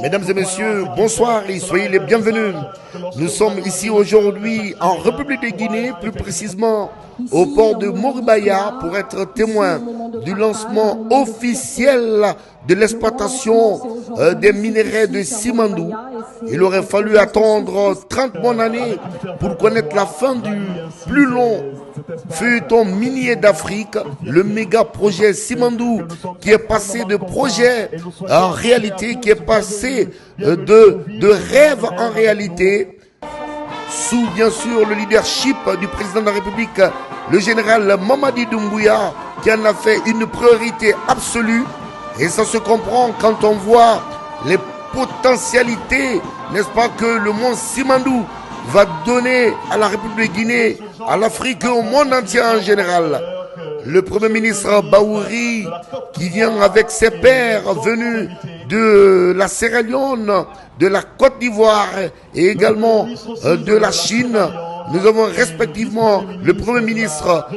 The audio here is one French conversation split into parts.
Mesdames et messieurs, bonsoir et soyez les bienvenus. Nous sommes ici aujourd'hui en République de Guinée, plus précisément au port de Moribaya, pour être témoin du lancement officiel de l'exploitation des minerais de Simandou. Il aurait fallu attendre 30 bonnes années pour connaître la fin du plus long feuilleton minier d'Afrique, le méga projet Simandou, qui est passé de projet en réalité, qui est passé de rêve en réalité, sous bien sûr le leadership du président de la République, le général Mamadi Doumbouya, qui en a fait une priorité absolue. Et ça se comprend quand on voit les potentialités, n'est-ce pas, que le mont Simandou va donner à la République de Guinée, à l'Afrique et au monde entier en général. Le Premier ministre Baouri, qui vient avec ses pairs venus de la Sierra Leone, de la Côte d'Ivoire et également de la Chine. Nous avons respectivement le Premier ministre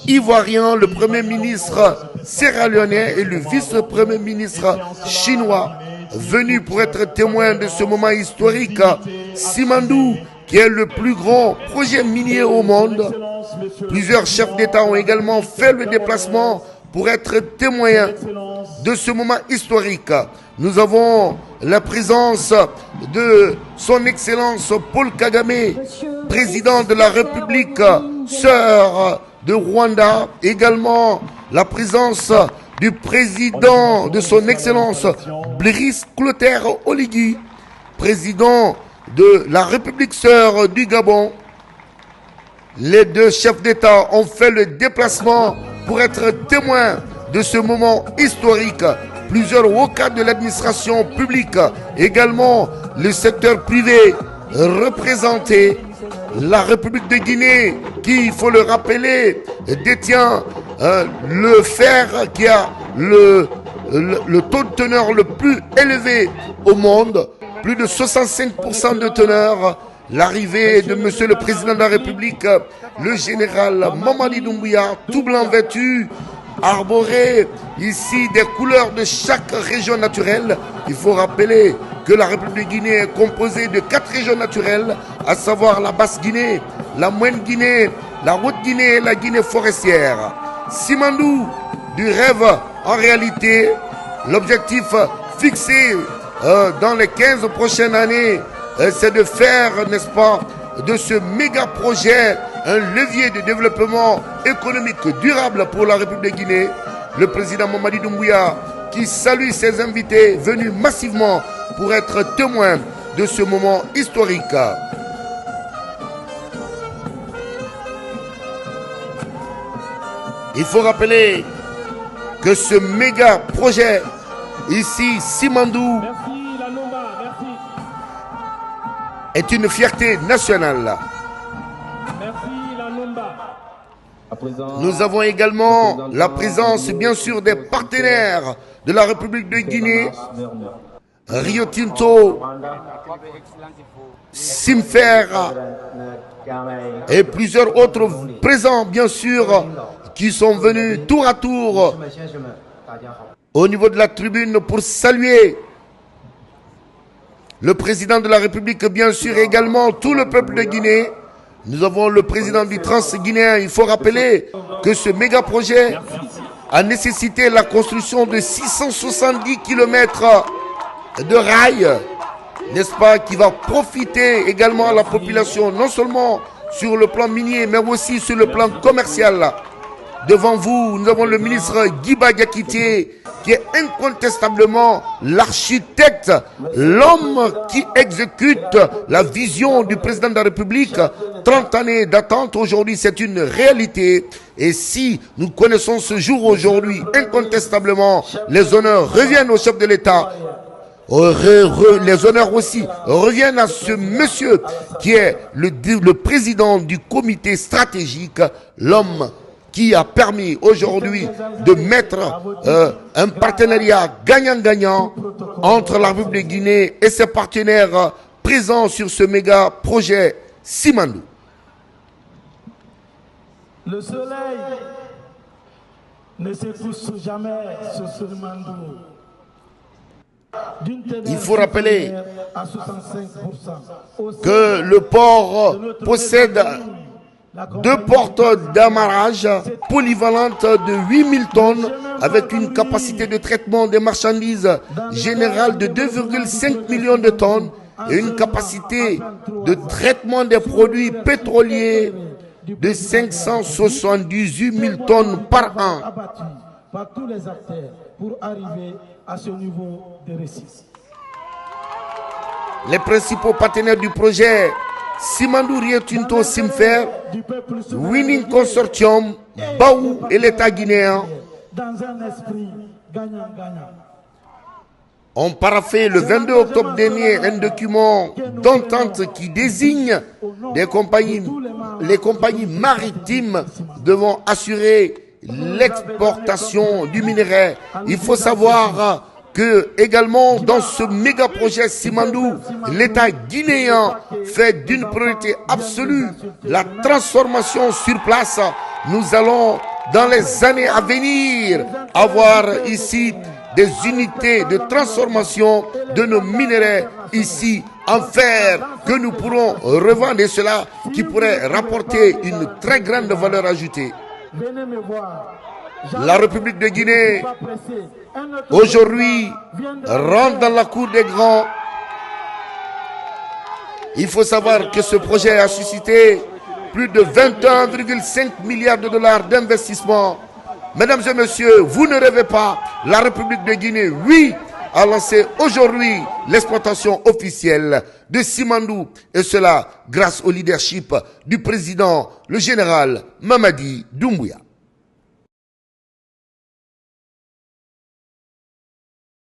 ivoirien, le Premier ministre sierra-léonais et le vice-premier ministre chinois, venus pour être témoins de ce moment historique. Simandou, qui est le plus grand projet minier au monde. Plusieurs chefs d'État ont également fait le déplacement pour être témoins de ce moment historique. Nous avons la présence de son Excellence Paul Kagame, président de la République sœur de Rwanda, également la présence du président de son Excellence Brice Clotaire Oligui, président de la République sœur du Gabon. Les deux chefs d'État ont fait le déplacement pour être témoins de ce moment historique. Plusieurs hauts cadres de l'administration publique, également le secteur privé représenté. La République de Guinée, qui, il faut le rappeler, détient le fer qui a le taux de teneur le plus élevé au monde, plus de 65% de teneur. L'arrivée de monsieur le président de la République, le général Mamadi Doumbouya, tout blanc vêtu, arboré ici des couleurs de chaque région naturelle. Il faut rappeler que la République de Guinée est composée de 4 régions naturelles, à savoir la Basse-Guinée, la Moyenne-Guinée, la Haute-Guinée et la Guinée forestière. Simandou, du rêve en réalité, l'objectif fixé dans les 15 prochaines années, c'est de faire, n'est-ce pas, de ce méga projet un levier de développement économique durable pour la République de Guinée. Le président Mamadi Doumbouya, qui salue ses invités venus massivement pour être témoins de ce moment historique. Il faut rappeler que ce méga projet, ici, Simandou, est une fierté nationale. Nous avons également la présence, bien sûr, des partenaires de la République de Guinée, Rio Tinto, Simfer et plusieurs autres présents, bien sûr, qui sont venus tour à tour au niveau de la tribune pour saluer le président de la République, bien sûr, également tout le peuple de Guinée. Nous avons le président du Trans-Guinéen. Il faut rappeler que ce méga projet a nécessité la construction de 670 km de rails, n'est-ce pas, qui va profiter également à la population, non seulement sur le plan minier, mais aussi sur le plan commercial. Devant vous, nous avons le ministre Guiba Diakité, qui est incontestablement l'architecte, l'homme qui exécute la vision du président de la République. 30 années d'attente, aujourd'hui c'est une réalité. Et si nous connaissons ce jour aujourd'hui, incontestablement, les honneurs reviennent au chef de l'État. Les honneurs aussi reviennent à ce monsieur qui est le président du comité stratégique, l'homme qui a permis aujourd'hui de mettre un partenariat gagnant-gagnant entre la République de Guinée et ses partenaires présents sur ce méga projet Simandou. Le soleil ne se couche jamais sur Simandou. Il faut rappeler que le port possède 2 portes d'amarrage polyvalentes de 8000 tonnes avec une capacité de traitement des marchandises générale de 2,5 millions de tonnes et une capacité de traitement des produits pétroliers de 578 000 tonnes par an. Par tous les acteurs pour arriver à ce niveau de réussite. Les principaux partenaires du projet: Simandou Rio Tinto Simfer, Winning Consortium, Baou et l'État guinéen Dans un esprit gagnant-gagnant. ont paraphé le 22 octobre dernier un document d'entente qui désigne les compagnies maritimes devant assurer l'exportation du minerai. Il faut savoir que également dans ce méga projet Simandou, l'État guinéen fait d'une priorité absolue la transformation sur place. Nous allons dans les années à venir avoir ici des unités de transformation de nos minerais ici en fer que nous pourrons revendre, et cela qui pourrait rapporter une très grande valeur ajoutée. La République de Guinée aujourd'hui rentre dans la cour des grands. Il faut savoir que ce projet a suscité plus de 21,5 milliards de dollars d'investissement. Mesdames et messieurs, vous ne rêvez pas, la République de Guinée, oui, a lancé aujourd'hui l'exploitation officielle de Simandou, et cela grâce au leadership du président, le général Mamadi Doumbouya.